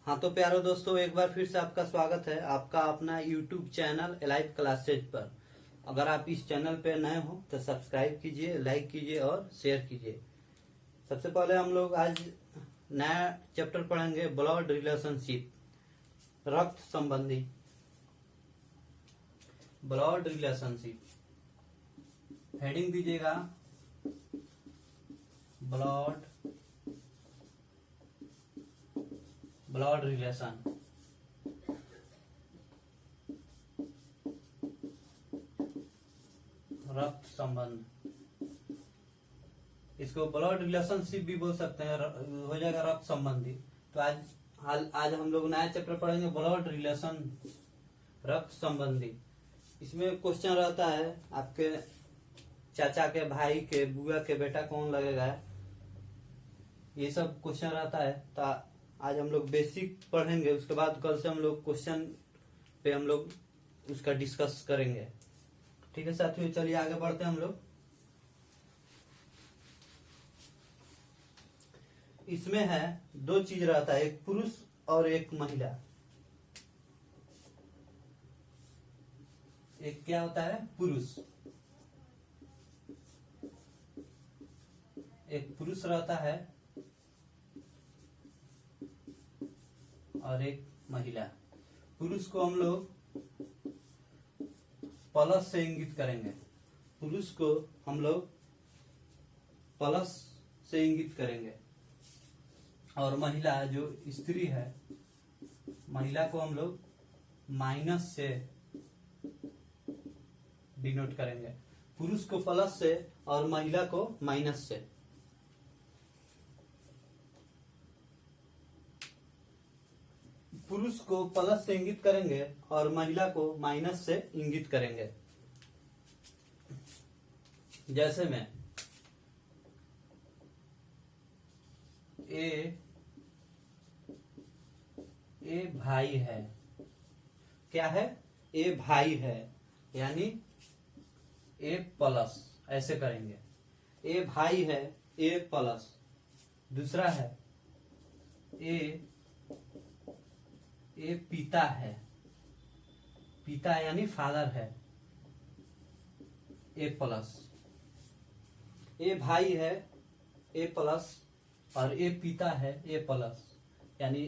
हाँ तो प्यारो दोस्तों, एक बार फिर से आपका स्वागत है आपका अपना YouTube चैनल एलाइव क्लासेज पर। अगर आप इस चैनल पे नए हो तो सब्सक्राइब कीजिए, लाइक कीजिए और शेयर कीजिए। सबसे पहले हम लोग आज नया चैप्टर पढ़ेंगे, ब्लड रिलेशनशिप, रक्त संबंधी। ब्लड रिलेशनशिप हेडिंग दीजिएगा ब्लड रिलेशन। रक्त संबंध, इसको ब्लड रिलेशनशिप भी बोल सकते हैं, हो जाएगा रक्त संबंधी। तो आज हम लोग नया चैप्टर पढ़ेंगे, ब्लड रिलेशन, रक्त संबंधी। इसमें क्वेश्चन रहता है आपके चाचा के भाई के बुआ के बेटा कौन लगेगा, ये सब क्वेश्चन रहता है। तो आज हम लोग बेसिक पढ़ेंगे, उसके बाद कल से हम लोग क्वेश्चन पे हम लोग उसका डिस्कस करेंगे। ठीक है साथियों, चलिए आगे बढ़ते हैं हम लोग। इसमें है दो चीज रहता है, एक पुरुष और एक महिला। एक क्या होता है, पुरुष, एक पुरुष रहता है और एक महिला। पुरुष को हम लोग प्लस से इंगित करेंगे, पुरुष को हम लोग प्लस से इंगित करेंगे, और महिला जो स्त्री है, महिला को हम लोग माइनस से डिनोट करेंगे। पुरुष को प्लस से और महिला को माइनस से। पुरुष को प्लस से इंगित करेंगे और महिला को माइनस से इंगित करेंगे। जैसे में ए भाई है, क्या है, ए भाई है, यानी ए प्लस, ऐसे करेंगे। ए भाई है, ए प्लस। दूसरा है ए पिता है, पिता यानी फादर है, ए प्लस। ए भाई है, ए प्लस, और ए पिता है, ए प्लस। यानी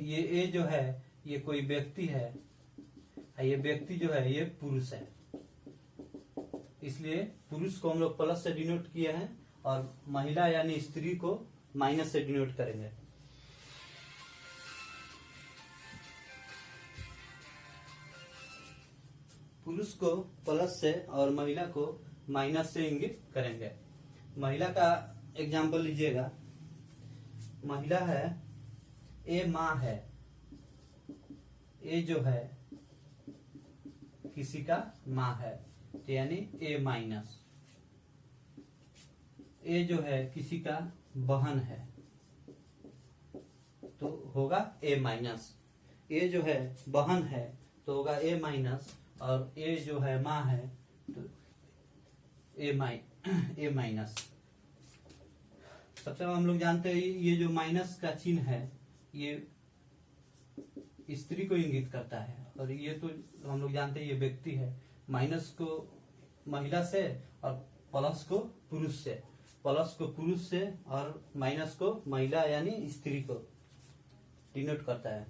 ये ए जो है ये कोई व्यक्ति है, ये व्यक्ति जो है ये पुरुष है, इसलिए पुरुष को हम लोग प्लस से डिनोट किए हैं और महिला यानी स्त्री को माइनस से डिनोट करेंगे। पुरुष को प्लस से और महिला को माइनस से इंगित करेंगे। महिला का एग्जाम्पल लीजिएगा। महिला है, ए माँ है, ए जो है किसी का माँ है, तो यानी ए माइनस। ए जो है किसी का बहन है, तो होगा ए माइनस। ए जो है बहन है तो होगा ए माइनस, और ए जो है माँ है तो ए माइनस। सबसे हम लोग जानते हैं ये जो माइनस का चिन्ह है ये स्त्री को इंगित करता है, और ये तो हम लोग जानते हैं ये व्यक्ति है। माइनस को महिला से और प्लस को पुरुष से, प्लस को पुरुष से और माइनस को महिला यानी स्त्री को डिनोट करता है।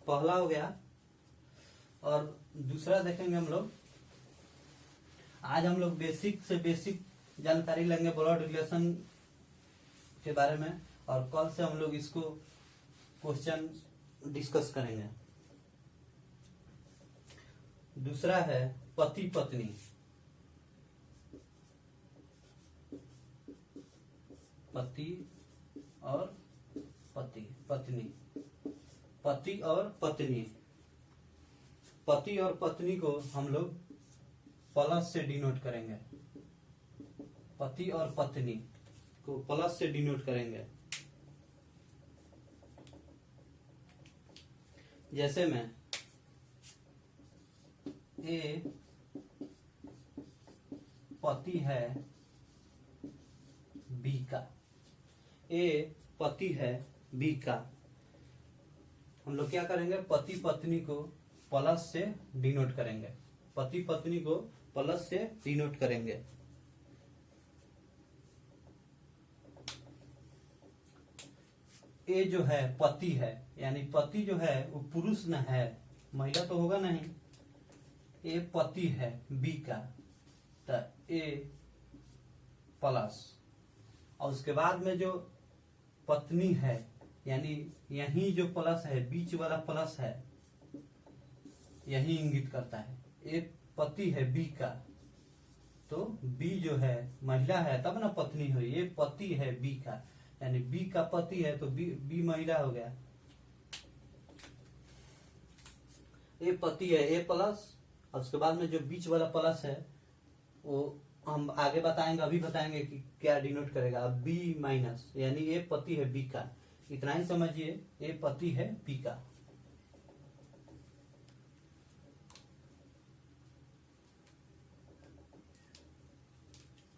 पहला हो गया, और दूसरा देखेंगे हम लोग। आज हम लोग बेसिक से बेसिक जानकारी लेंगे ब्लड रिलेशन के बारे में, और कल से हम लोग इसको क्वेश्चन डिस्कस करेंगे। दूसरा है पति पत्नी। पति और पत्नी, पति और पत्नी। पति और पत्नी को हम लोग प्लस से डिनोट करेंगे, पति और पत्नी को प्लस से डिनोट करेंगे। जैसे में ए पति है, बी का। ए पति है बी का। हम लोग क्या करेंगे, पति पत्नी को प्लस से डिनोट करेंगे। पति पत्नी को प्लस से डिनोट करेंगे। ए जो है पति है, यानी पति जो है वो पुरुष न है, महिला तो होगा नहीं। ए पति है बी का, तो ए प्लस, और उसके बाद में जो पत्नी है, यानी यही जो प्लस है, बीच वाला प्लस है, यही इंगित करता है। ए पति है बी का, तो बी जो है महिला है, तब ना पत्नी हुई। ये पति है बी का, यानी बी का पति है, तो बी महिला हो गया। ए पति है ए प्लस, और उसके बाद में जो बीच वाला प्लस है वो हम आगे बताएंगे, अभी बताएंगे कि क्या डिनोट करेगा। बी माइनस, यानी ए पति है बी का, इतना ही समझिए। ए पति है बी का।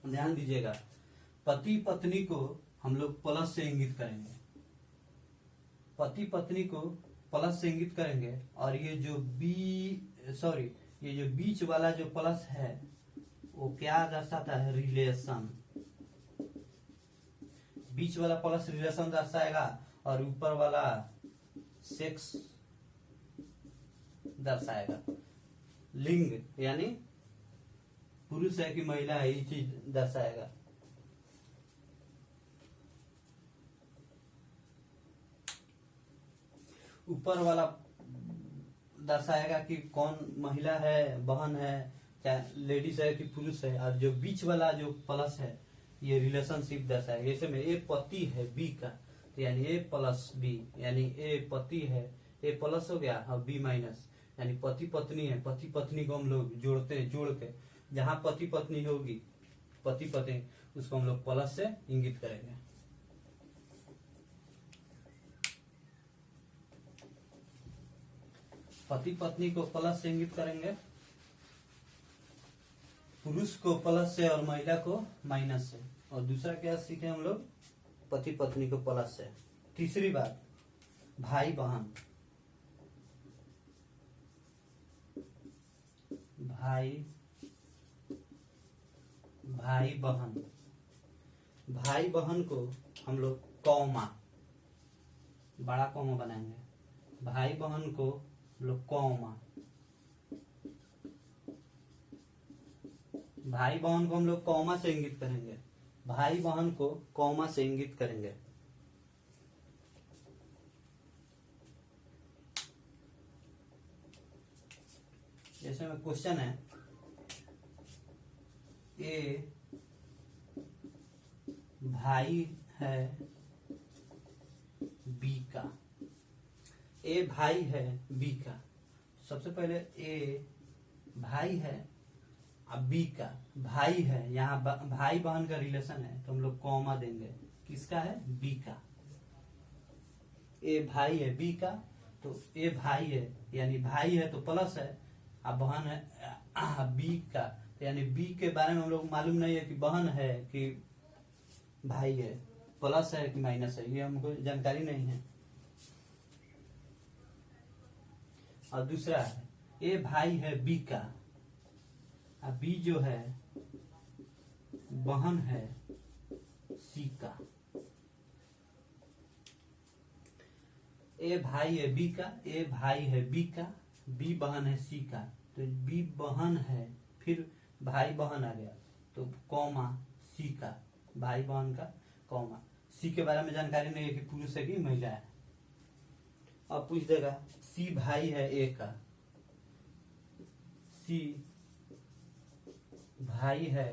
ध्यान दीजिएगा, पति पत्नी को हम लोग प्लस से इंगित करेंगे। पति पत्नी को प्लस से इंगित करेंगे, और ये जो ये जो बीच वाला जो प्लस है वो क्या दर्शाता है, रिलेशन। बीच वाला प्लस रिलेशन दर्शाएगा, और ऊपर वाला सेक्स दर्शाएगा। लिंग यानी पुरुष है कि महिला है, ये चीज दर्शाएगा। ऊपर वाला दर्शाएगा कि कौन महिला है, बहन है, चाहे लेडीज है कि पुरुष है, और जो बीच वाला जो प्लस है ये रिलेशनशिप दर्शाएगा। जैसे में ए पति है बी का, तो यानी ए प्लस बी, यानी ए पति है, ए प्लस हो गया, और बी माइनस, यानी पति पत्नी है। पति पत्नी को हम लोग जोड़ते हैं, जोड़ के जहां पति पत्नी होगी, पति पत्नी, उसको हम लोग प्लस से इंगित करेंगे। पति पत्नी को प्लस से इंगित करेंगे, पुरुष को प्लस से और महिला को माइनस से। और दूसरा क्या सीखे हम लोग, पति पत्नी को प्लस से। तीसरी बात, भाई बहन। भाई बहन, भाई बहन को हम लोग कॉमा, बड़ा कॉमा बनाएंगे। भाई बहन को लोग कॉमा, भाई बहन को हम लोग कॉमा से इंगित करेंगे। भाई बहन को कॉमा से इंगित करेंगे। जैसे में क्वेश्चन है, ए भाई है बी का। ए भाई है बी का। सबसे पहले ए भाई है, अब बी का भाई है, यहाँ भाई बहन का रिलेशन है, तो हम लोग कॉमा देंगे। किसका है, बी का। ए भाई है बी का, तो ए भाई है, यानी भाई है तो प्लस है, अब बहन है बी का, यानी बी के बारे में हम लोग मालूम नहीं है कि बहन है कि भाई है, प्लस है कि माइनस है, ये हमको जानकारी नहीं है। और दूसरा है, ए भाई है बी का, अब बी जो है बहन है सी का। ए भाई है बी का, ए भाई है बी का, बी बहन है सी का, तो बी बहन है, फिर भाई बहन आ गया, तो कॉमा सी का, भाई बहन का कॉमा। सी के बारे में जानकारी नहीं है कि पुरुष है कि महिला है। अब पूछ देगा, सी भाई है ए का, सी भाई है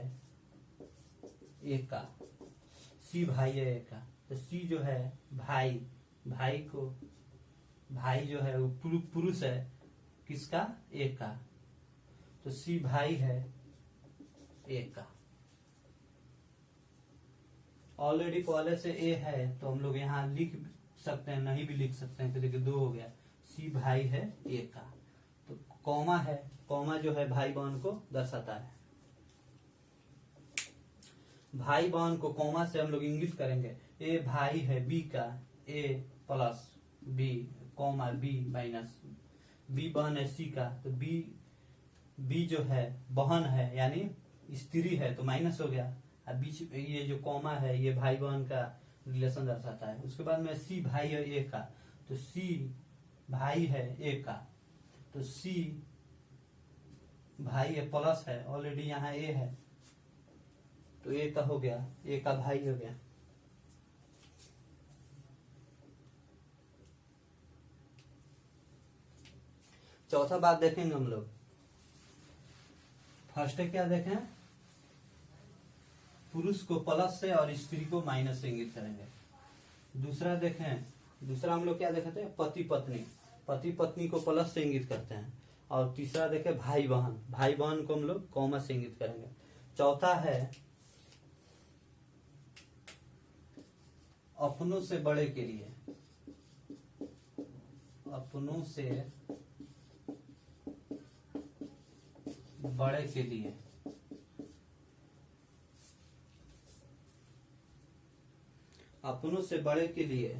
ए का, सी भाई है ए का, तो सी जो है भाई, भाई को, भाई जो है वो पुरुष है किसका, ए का, तो सी भाई है ए का। ऑलरेडी पहले से ए है, तो हम लोग यहाँ लिख सकते हैं, नहीं भी लिख सकते हैं, तो देखिए 2 हो गया। सी भाई है ए का, तो कॉमा है, कॉमा जो है भाई बहन को दर्शाता है। भाई बहन को कॉमा से हम लोग इंगित करेंगे। ए भाई है बी का, A plus B comma B minus, B बहन है सी का, तो बी जो है बहन है यानी स्त्री है तो माइनस हो गया। अब बीच ये जो कॉमा है ये भाई बहन का रिलेशन दर्शाता है। उसके बाद में सी भाई है ए का, तो सी भाई है ए का, तो सी भाई है प्लस है, ऑलरेडी यहाँ ए है तो ए का हो गया, ए का भाई हो गया। चौथा बात देखेंगे हम लोग। फर्स्ट है क्या देखें, पुरुष को प्लस से और स्त्री को माइनस से इंगित करेंगे। दूसरा देखें, दूसरा हम लोग क्या देखते हैं, पति पत्नी, पति पत्नी को प्लस से इंगित करते हैं। और तीसरा देखें भाई बहन, भाई बहन को हम लोग कॉमा से इंगित करेंगे। चौथा है अपनों से बड़े के लिए, अपनों से बड़े के लिए, अपनों से बड़े के लिए,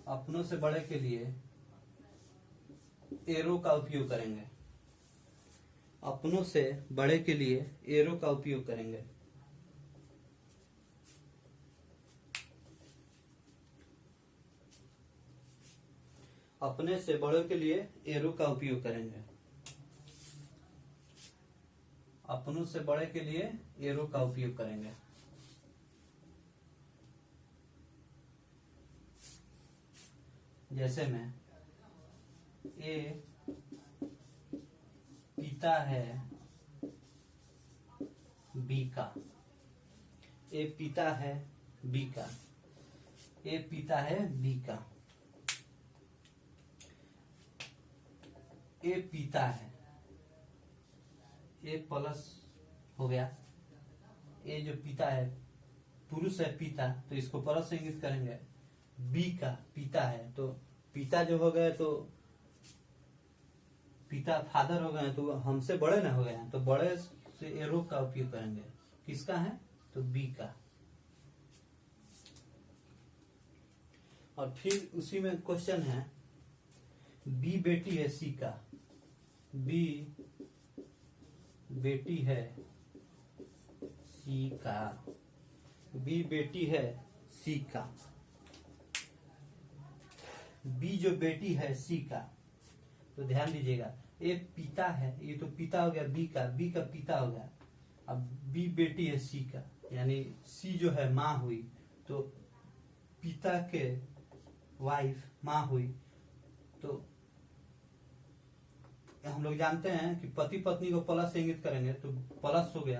अपनों से बड़े के लिए एरो का उपयोग करेंगे। अपनों से बड़े के लिए एरो का उपयोग करेंगे। अपने से बड़ों के लिए एरो का उपयोग करेंगे। अपनों से बड़े के लिए एरो का उपयोग करेंगे। जैसे में ए पिता है बी का, ए पिता है बी का, ए पिता है बी का, ए पिता है, ए प्लस हो गया, ए जो पिता है पुरुष है पिता तो इसको प्लस से इंगित करेंगे। बी का पिता है तो पिता जो हो गए तो पिता फादर हो गए तो हमसे बड़े ना हो गए हैं तो बड़े से एरो का उपयोग करेंगे। किसका है तो बी का। और फिर उसी में क्वेश्चन है बी बेटी है सी का, बी बेटी है सी का, बी बेटी है सी का, बी जो बेटी है सी का, तो ध्यान दीजिएगा ये पिता है, ये तो पिता हो गया बी का पिता हो गया। अब बी बेटी है सी का यानी सी जो है माँ हुई तो पिता के वाइफ माँ हुई। तो हम लोग जानते हैं कि पति पत्नी को प्लस से इंगित करेंगे तो प्लस हो गया,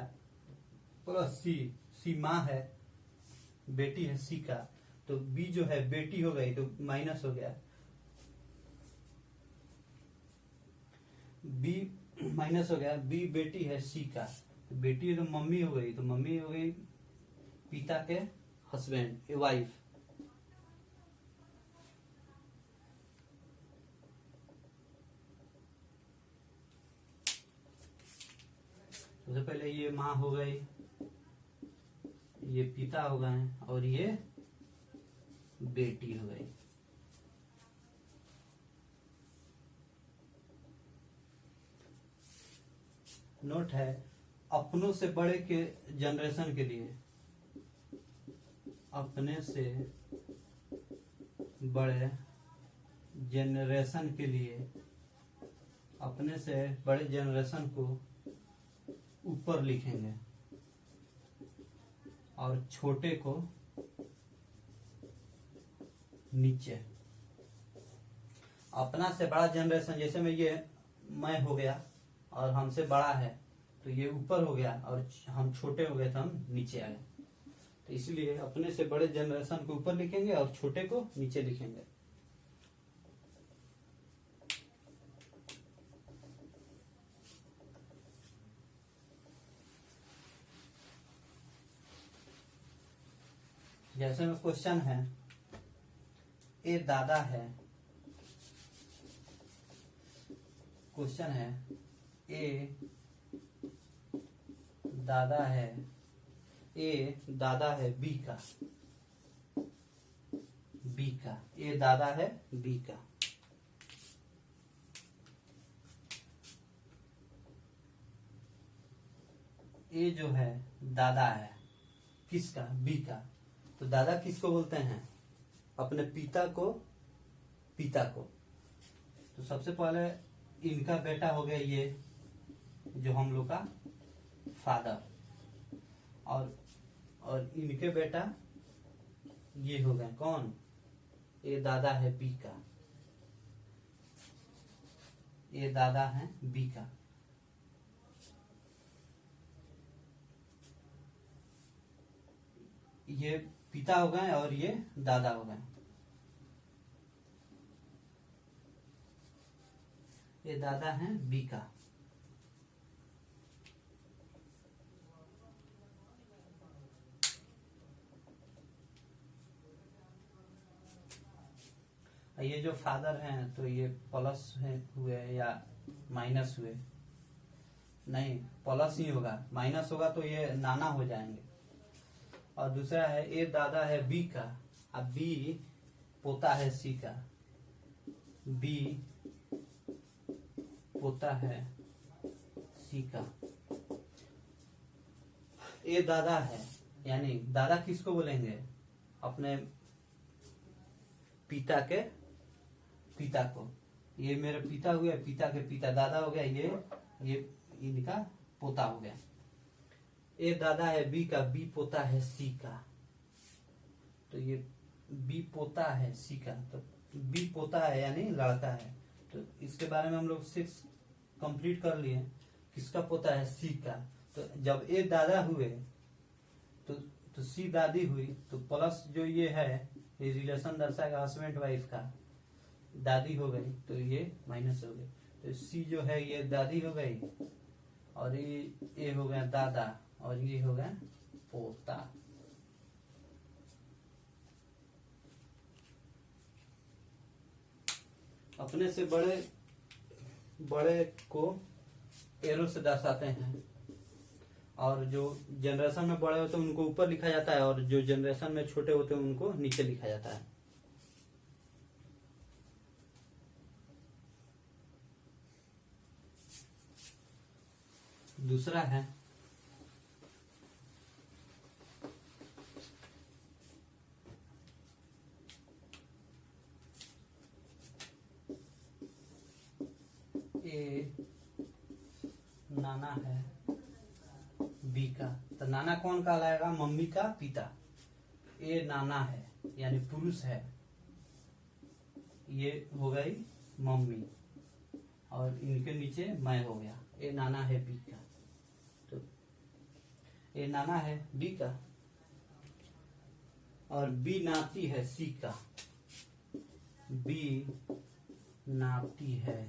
प्लस सी माँ है, बेटी है सी का, तो बी जो है बेटी हो गई तो माइनस हो गया, बी माइनस हो गया। बी बेटी है सी का, तो बेटी है तो मम्मी हो गई, तो मम्मी हो गई पिता के हस्बैंड वाइफ। सबसे पहले ये माँ हो गई, ये पिता हो गए और ये बेटी हो गई। नोट है अपनों से बड़े के जनरेशन के लिए, अपने से बड़े जनरेशन के लिए, अपने से बड़े जनरेशन को ऊपर लिखेंगे और छोटे को नीचे। अपना से बड़ा जनरेशन जैसे में ये मैं हो गया और हमसे बड़ा है तो ये ऊपर हो गया और हम छोटे हो गए तो हम नीचे आ गए। तो इसलिए अपने से बड़े जनरेशन को ऊपर लिखेंगे और छोटे को नीचे लिखेंगे। जैसे में क्वेश्चन है ए दादा है, क्वेश्चन है ए दादा है, ए दादा है बी का, बी का, ए दादा है बी का। ए जो है दादा है किसका, बी का। तो दादा किसको बोलते हैं, अपने पिता को, पिता को। तो सबसे पहले इनका बेटा हो गया ये जो हम लोग का फादर, और इनके बेटा ये हो गए कौन, ये दादा है बी का, ये दादा है बी का। ये पिता हो गए और ये दादा हो गए। ये दादा है बी का। ये जो फादर हैं तो ये प्लस हुए या माइनस हुए, नहीं प्लस ही होगा, माइनस होगा तो ये नाना हो जाएंगे। और दूसरा है ये दादा है बी का, अब बी पोता है सी का, बी पोता है सी का। ये दादा है, यानी दादा किसको बोलेंगे, अपने पिता के पिता को। ये मेरे पिता हुए, पिता के पिता दादा हो गया, ये इनका पोता हो गया। ए दादा है बी का, बी पोता है सी का। तो ये बी पोता है सी का, तो बी पोता है यानी लड़का है। तो इसके बारे में हम लोग 6 कंप्लीट कर लिए। किसका पोता है, सी का। तो जब ए दादा हुए तो सी दादी हुई, तो प्लस जो ये है ये रिलेशन दर्शाएगा हस्बैंड वाइफ का, दादी हो गई तो ये माइनस हो गई। तो सी जो है ये दादी हो गई, और ये हो गया दादा, और ये हो गया पोता। अपने से बड़े बड़े को एरो से दर्शाते हैं, और जो जनरेशन में बड़े होते हैं उनको ऊपर लिखा जाता है, और जो जनरेशन में छोटे होते हैं उनको नीचे लिखा जाता है। दूसरा है ए नाना है बी का। तो नाना कौन कहलाएगा, मम्मी का पिता। ए नाना है यानी पुरुष है, ये हो गई मम्मी, और इनके नीचे मैं हो गया। ए नाना है बी का, तो ए नाना है बी का, और बी नाती है सी का। बी नाती है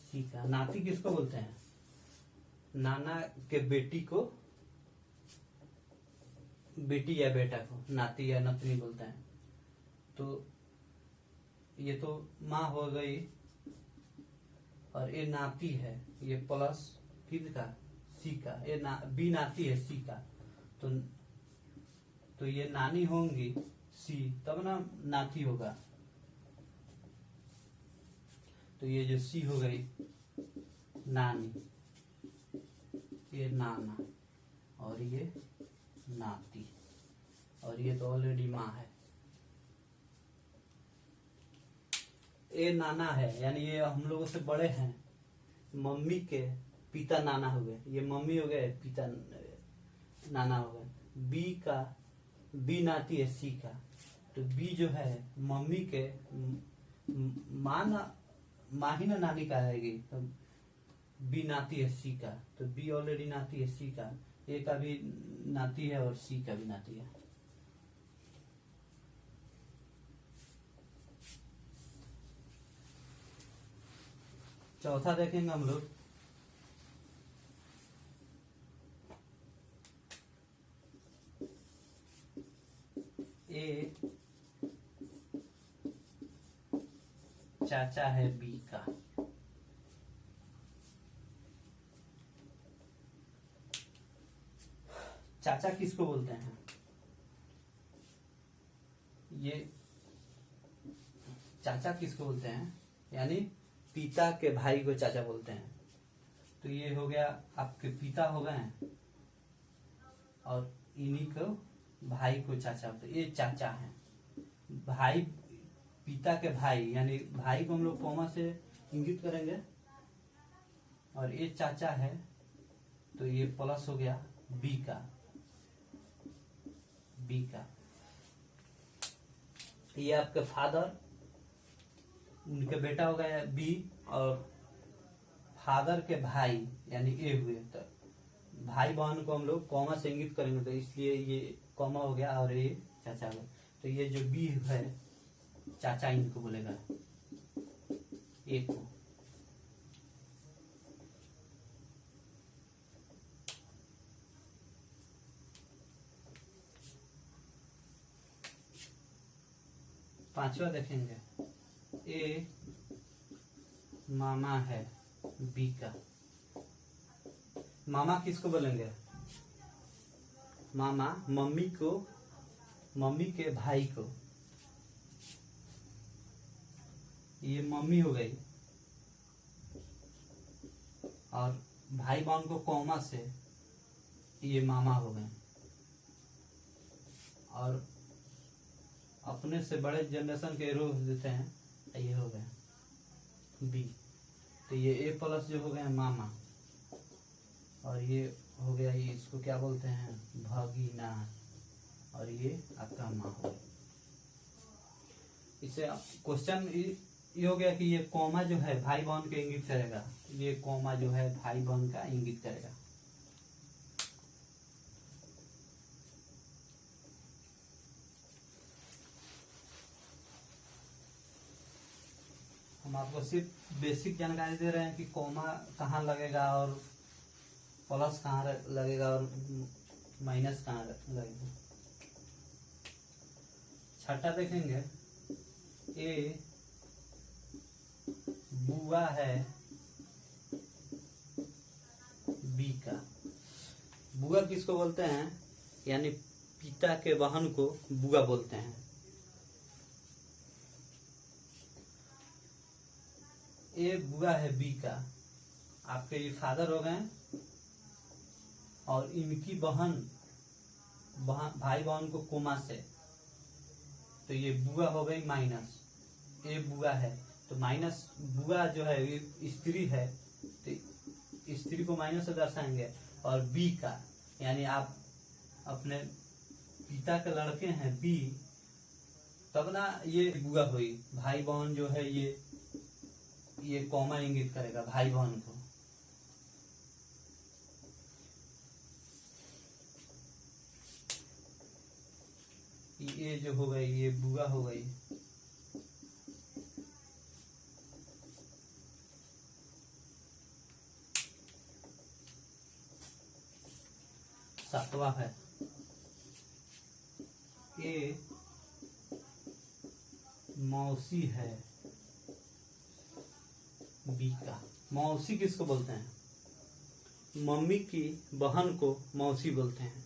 सी का। नाती किसको बोलते हैं, नाना के बेटी को, बेटी या बेटा को नाती या नतनी बोलते हैं। तो ये तो माँ हो गई, और ये नाती है, ये प्लस किसका, सी का। ये बी नाती है सी का, तो ये नानी होंगी सी, तब ना नाती होगा। तो ये जो सी हो गई नानी, ये नाना, और ये नाती, और ये तो ऑलरेडी माँ है। ये नाना है यानी ये हम लोगों से बड़े हैं, मम्मी के पिता नाना हो गए, ये मम्मी हो गए, पिता नाना हो गए। बी का, बी नाती है सी का, तो बी जो है मम्मी के माँ ही ना नानी का आएगी, तो बी नाती है सी का, तो बी ऑलरेडी नाती है सी का। ए का भी नाती है और सी का भी नाती है। चौथा देखेंगे हम लोग, ए चाचा है बी का। चाचा किसको बोलते हैं? ये चाचा किसको बोलते हैं? यानी पिता के भाई को चाचा बोलते हैं। तो ये हो गया आपके पिता हो गए, और इन्हीं को भाई को चाचा बोलते हैं। ये चाचा है। भाई, पिता के भाई, यानी भाई को हम लोग कॉमा से इंगित करेंगे, और ये चाचा है तो ये प्लस हो गया बी का। ये आपके फादर, उनके बेटा हो गया बी, और फादर के भाई यानी ए हुए। तो भाई बहन को हम लोग कॉमा से इंगित करेंगे, तो इसलिए ये कॉमा हो गया और ये चाचा हो गया। तो ये जो बी है चाचा इनको बोलेगा, ए को। पांचवा देखेंगे, ए मामा है बी का। मामा किसको बोलेंगे? मामा मम्मी को, मम्मी के भाई को। ये मम्मी हो गई, और भाई बहन को कॉमा से ये मामा हो गए, और अपने से बड़े जनरेशन के रो देते हैं, ये हो गए बी। तो ये ए प्लस जो हो गए मामा, और ये हो गया, ये इसको क्या बोलते हैं? भगीना, और ये आपका माँ हो। इससे क्वेश्चन ये हो गया कि ये कॉमा जो है भाई बहन को इंगित करेगा, ये कॉमा जो है भाई बहन का इंगित करेगा। हम आपको सिर्फ बेसिक जानकारी दे रहे हैं कि कॉमा कहाँ लगेगा, और प्लस कहाँ लगेगा, और माइनस कहाँ लगेगा। छठा देखेंगे, ए बुआ है बी का। बुआ किसको बोलते हैं? यानी पिता के बहन को बुआ बोलते हैं। ए बुआ है बी का, आपके ये फादर हो गए, और इनकी बहन भाई बहन को कोमा से, तो ये बुआ हो गई माइनस। ए बुआ है तो माइनस, बुआ जो है ये स्त्री है, तो स्त्री को माइनस से दर्शाएंगे। और बी का, यानी आप अपने पिता के लड़के हैं बी, तब ना ये बुआ हुई। भाई बहन जो है ये कॉमा इंगित करेगा भाई बहन को। ये जो हो गई ये बुआ हो गई। सातवां है, ये मौसी है बी का। मौसी किसको बोलते हैं? मम्मी की बहन को मौसी बोलते हैं।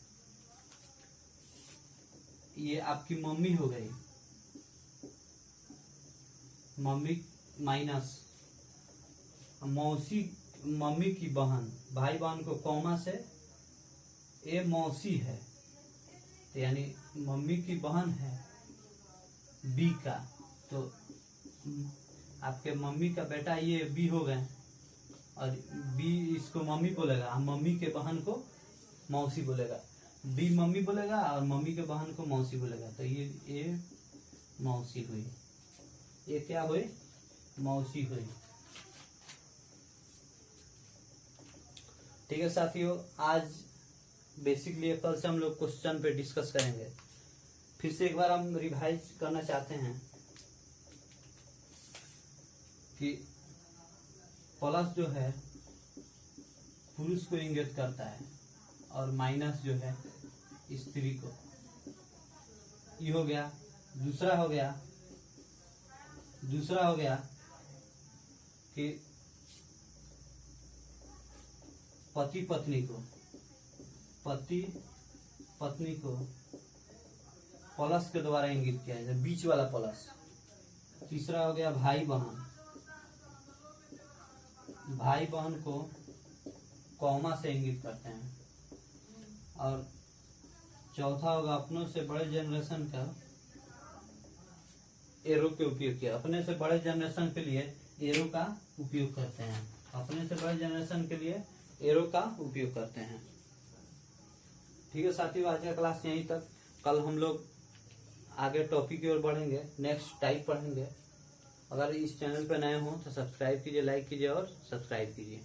ये आपकी मम्मी हो गई, मम्मी माइनस मौसी, मम्मी की बहन, भाई बहन को कॉमा से ए मौसी है, तो यानी मम्मी की बहन है बी का। तो आपके मम्मी का बेटा ये बी हो गए, और बी इसको मम्मी बोलेगा, मम्मी के बहन को मौसी बोलेगा। बी मम्मी बोलेगा और मम्मी के बहन को मौसी बोलेगा, तो ये मौसी हुई। ये क्या हुई? मौसी हुई। ठीक है साथियों, आज बेसिकली कल से हम लोग क्वेश्चन पे डिस्कस करेंगे। फिर से एक बार हम रिवाइज करना चाहते हैं कि प्लस जो है पुरुष को इंगित करता है, और माइनस जो है स्त्री को। ये हो गया। दूसरा हो गया कि पति पत्नी को, पति पत्नी को प्लस के द्वारा इंगित किया जाए, बीच वाला प्लस। तीसरा हो गया भाई बहन, भाई बहन को कॉमा से इंगित करते हैं। और चौथा होगा अपनों से बड़े जनरेशन का एरो के उपयोग किया, अपने से बड़े जनरेशन के लिए एरो का उपयोग करते हैं, अपने से बड़े जनरेशन के लिए एरो का उपयोग करते हैं। ठीक है साथियों, आज का क्लास यहीं तक। कल हम लोग आगे टॉपिक की ओर बढ़ेंगे, नेक्स्ट टाइप पढ़ेंगे। अगर इस चैनल पर नए हो तो सब्सक्राइब कीजिए, लाइक कीजिए और सब्सक्राइब कीजिए।